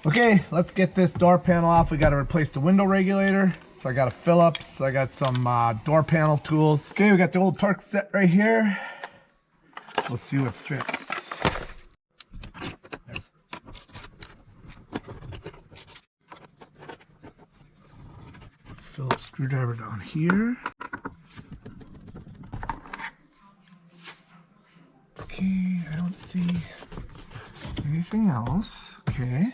Okay, let's get this door panel off. We got to replace the window regulator. So I got a Phillips. I got some door panel tools. Okay, we got the old torque set right here. We'll see what fits. Phillips screwdriver down here. Okay, I don't see anything else. Okay.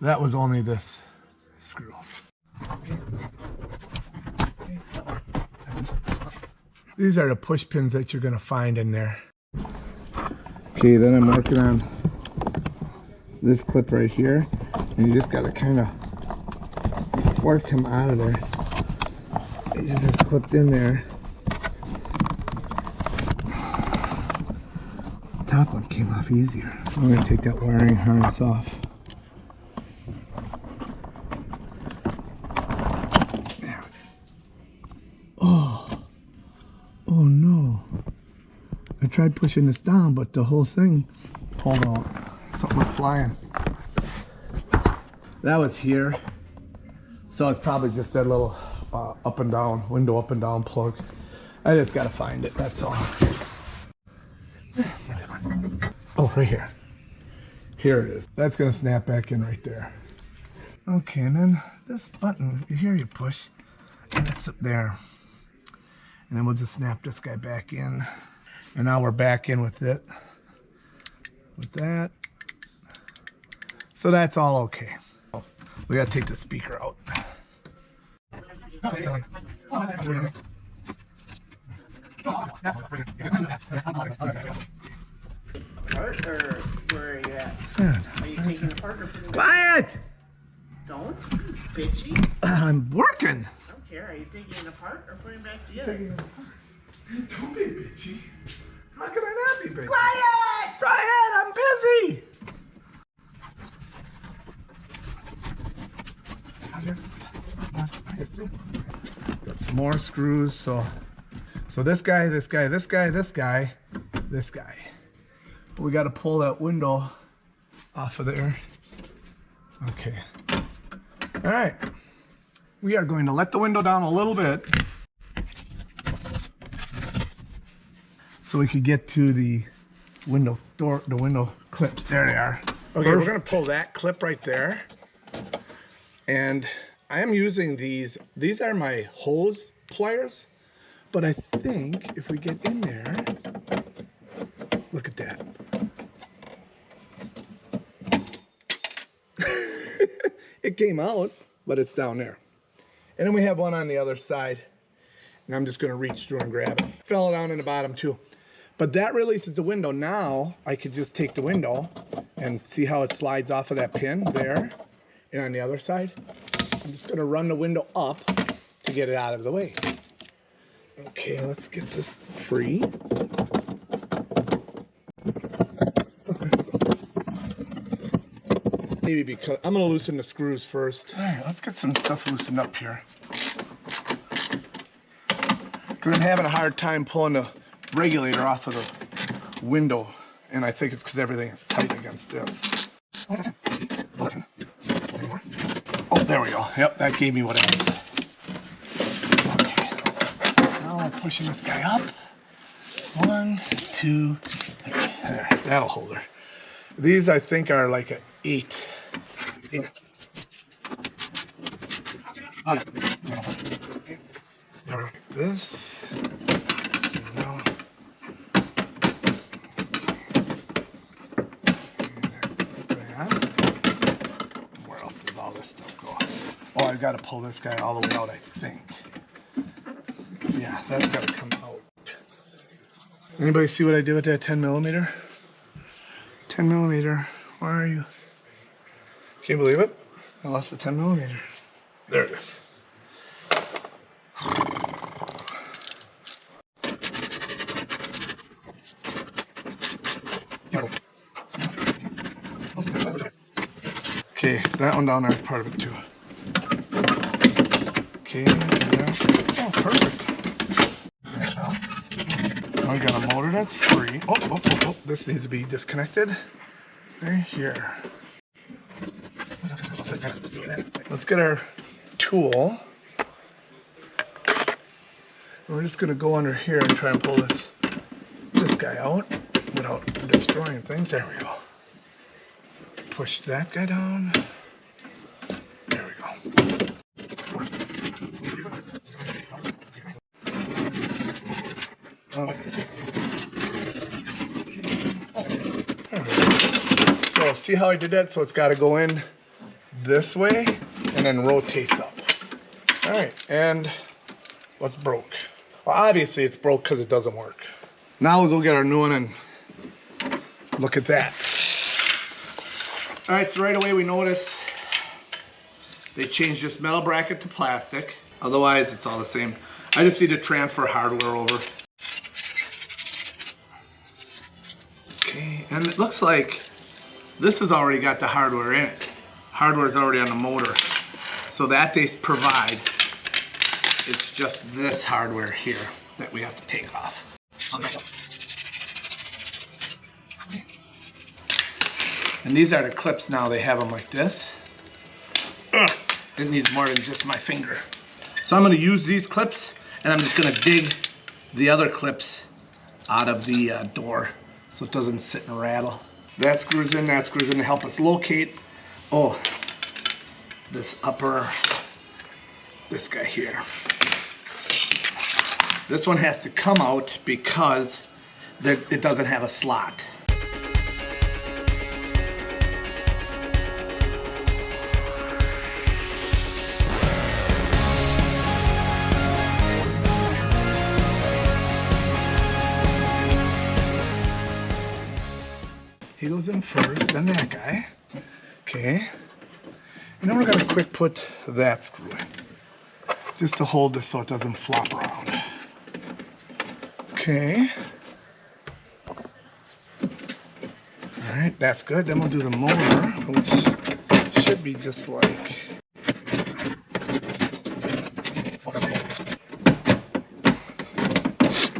That was only this screw. Okay. These are the push pins that you're going to find in there. Okay, then I'm working on this clip right here. And you just got to kind of force him out of there. It's just clipped in there. The top one came off easier. I'm going to take that wiring harness off. Oh no. I tried pushing this down, but the whole thing pulled out. Something went flying. That was here. So it's probably just that little up and down, window up and down plug. I just gotta find it, that's all. Oh, right here. Here it is. That's gonna snap back in right there. Okay, and then this button, here you push, and it's up there. And then we'll just snap this guy back in. And now we're back in with it. With that. So that's all okay. We gotta take the speaker out. Apart, or where are you at? Are you taking it apart or putting it? Quiet! Don't be bitchy. I'm working. I don't care. Are you taking it apart or putting it back together? Don't be bitchy. How can I not be bitchy? Quiet! Quiet! I'm busy! Got some more screws, so this guy, this guy, this guy, this guy, this guy. But we got to pull that window off of there. Okay. All right. We are going to let the window down a little bit so we could get to the window door, the window clips. There they are. Okay, we're going to pull that clip right there. And I am using these. These are my hose pliers. But I think if we get in there, look at that. It came out, but it's down there. And then we have one on the other side. And I'm just going to reach through and grab it. Fell down in the bottom too. But that releases the window. Now I could just take the window and see how it slides off of that pin there. And on the other side, I'm just going to run the window up to get it out of the way. Okay, let's get this free. Maybe because I'm going to loosen the screws first. All right, let's get some stuff loosened up here. Because I'm having a hard time pulling the regulator off of the window, and I think it's because everything is tight against this. Oh, there we go. Yep, that gave me what I needed. Okay. Now I'm pushing this guy up. 1, 2, there. That'll hold her. These I think are like an 8. This. No. Where else does all this stuff go? Oh, I've got to pull this guy all the way out, I think. Yeah, that's got to come out. Anybody see what I did with that 10 millimeter? 10 millimeter. Where are you? Can't believe it. I lost the 10 millimeter. There it is. Okay, that one down there is part of it too. Okay, yeah. Oh, perfect. Now we got a motor that's free. Oh, this needs to be disconnected. right here. Let's get our tool. We're just gonna go under here and try and pull this guy out without destroying things. There we go. Push that guy down. There we go. So see how I did that? So it's got to go in this way and then rotates up. All right, and what's broke? Well, obviously it's broke because it doesn't work. Now we'll go get our new one and look at that. All right, so right away we notice they changed this metal bracket to plastic. Otherwise, it's all the same. I just need to transfer hardware over. Okay, and it looks like this has already got the hardware in it. Hardware's already on the motor. So that they provide, it's just this hardware here that we have to take off. Okay. And these are the clips now. They have them like this. Ugh, it needs more than just my finger. So I'm gonna use these clips and I'm just gonna dig the other clips out of the door so it doesn't sit and rattle. That screws in to help us locate, this guy here. This one has to come out because it doesn't have a slot. He goes in first, then that guy. Okay. And then we're gonna quick put that screw in. Just to hold this so it doesn't flop around. Okay. All right, that's good. Then we'll do the motor, which should be just like.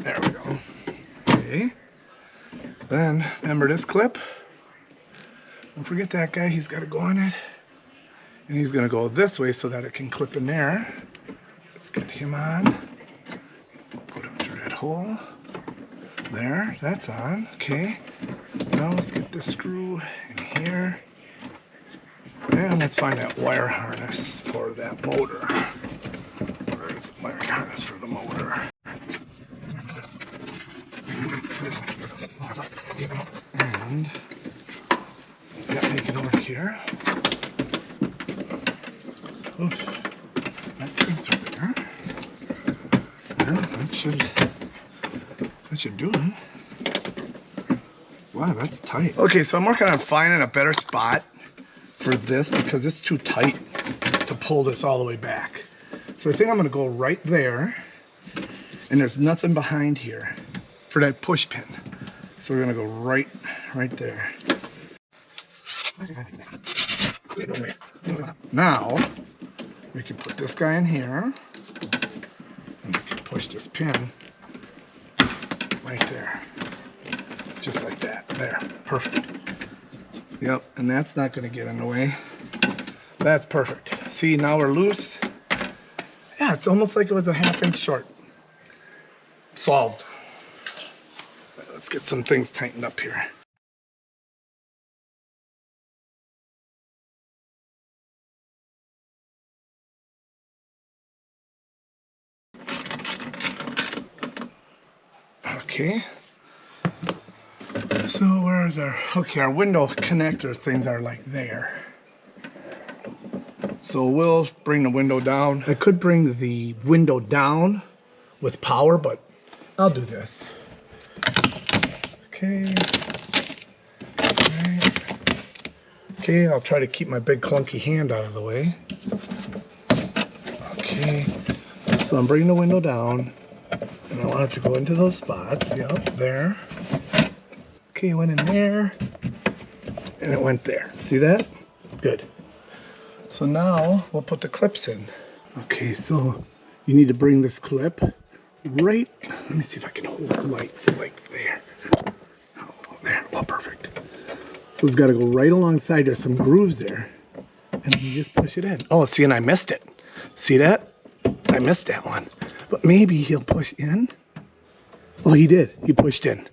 There we go. Okay. Then, remember this clip? Don't forget that guy, he's got to go on it. And he's going to go this way so that it can clip in there. Let's get him on. Put him through that hole. There, that's on. Okay. Now let's get this screw in here. And let's find that wire harness for that motor. Where is the wire harness for the motor? And that make it over here. Oops, that came through there. Yeah, that should do it. Wow, that's tight. Okay, so I'm working on finding a better spot for this because it's too tight to pull this all the way back. So I think I'm gonna go right there, and there's nothing behind here for that push pin. So we're gonna go right there. Now, we can put this guy in here, and we can push this pin right there. Just like that, there, perfect. Yep, and that's not gonna get in the way. That's perfect. See, now we're loose. Yeah, it's almost like it was a 1/2 inch short. Solved. Let's get some things tightened up here. Okay. So where's our window connector things are like there. So we'll bring the window down. I could bring the window down with power, but I'll do this. Okay. Right. Okay, I'll try to keep my big clunky hand out of the way. Okay. So I'm bringing the window down. And I want it to go into those spots. Yep, there. Okay, it went in there. And it went there. See that? Good. So now we'll put the clips in. Okay, so you need to bring this clip right. Let me see if I can hold the light like there. Oh, there. Oh, perfect. So So it's got to go right alongside. There's some grooves there. And you just push it in. Oh, see, and I missed it. See that? I missed that one. But maybe he'll push in. Oh, he did. He pushed in.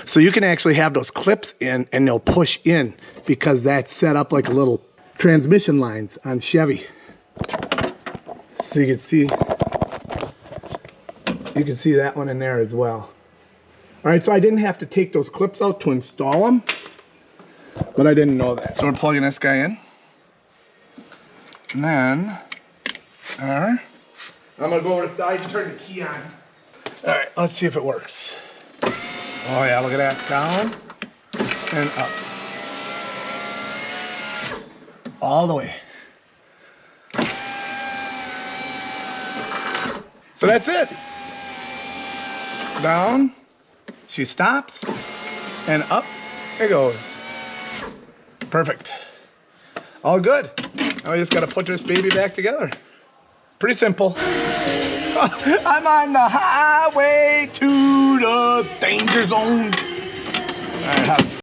So you can actually have those clips in and they'll push in because that's set up like a little transmission lines on Chevy. So you can see that one in there as well. All right, so I didn't have to take those clips out to install them, but I didn't know that. So we're plugging this guy in. And then, I'm gonna go over the side and turn the key on. All right, let's see if it works. Oh yeah, look at that, down and up. All the way. So that's it. Down, she stops, and up it goes. Perfect. All good. Now we just gotta put this baby back together. Pretty simple. I'm on the highway to the danger zone. All right,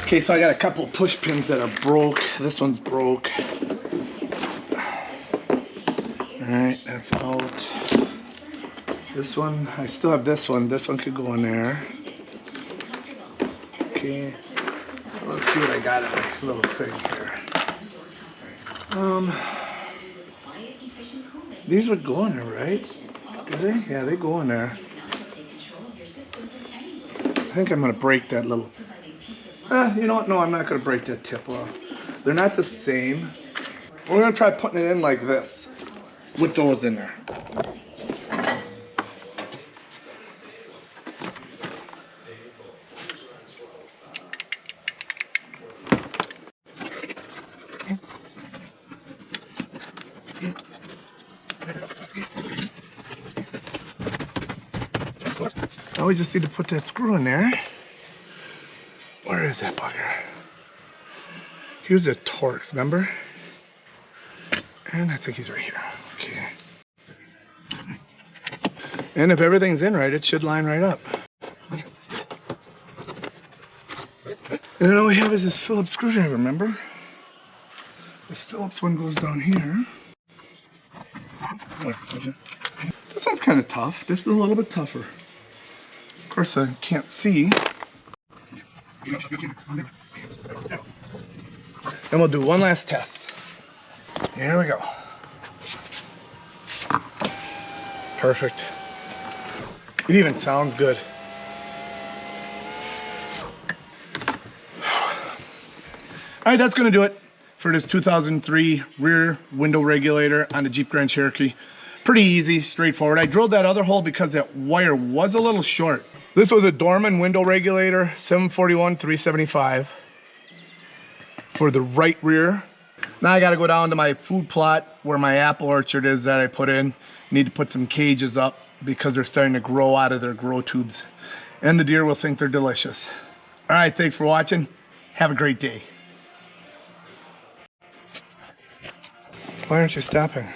okay, so I got a couple of push pins that are broke. This one's broke. All right, that's out. This one, I still have this one. This one could go in there. Okay, let's see what I got in my little thing here. These would go in there, right? Do they? Yeah, they go in there. I think I'm gonna break that little. You know what? No, I'm not gonna break that tip off. They're not the same. We're gonna try putting it in like this, with those in there. Now we just need to put that screw in there. Where is that bugger? Here's the Torx, remember? And I think he's right here. Okay. And if everything's in right, it should line right up. And then all we have is this Phillips screwdriver, remember? This Phillips one goes down here. This one's kind of tough. This is a little bit tougher. Of course, I can't see. And we'll do one last test. Here we go. Perfect. It even sounds good. All right, that's gonna do it for this 2003 rear window regulator on the Jeep Grand Cherokee. Pretty easy, straightforward. I drilled that other hole because that wire was a little short. This was a Dorman window regulator, 741 375 for the right rear. Now I gotta go down to my food plot where my apple orchard is that I put in. Need to put some cages up because they're starting to grow out of their grow tubes. And the deer will think they're delicious. All right, thanks for watching. Have a great day. Why aren't you stopping?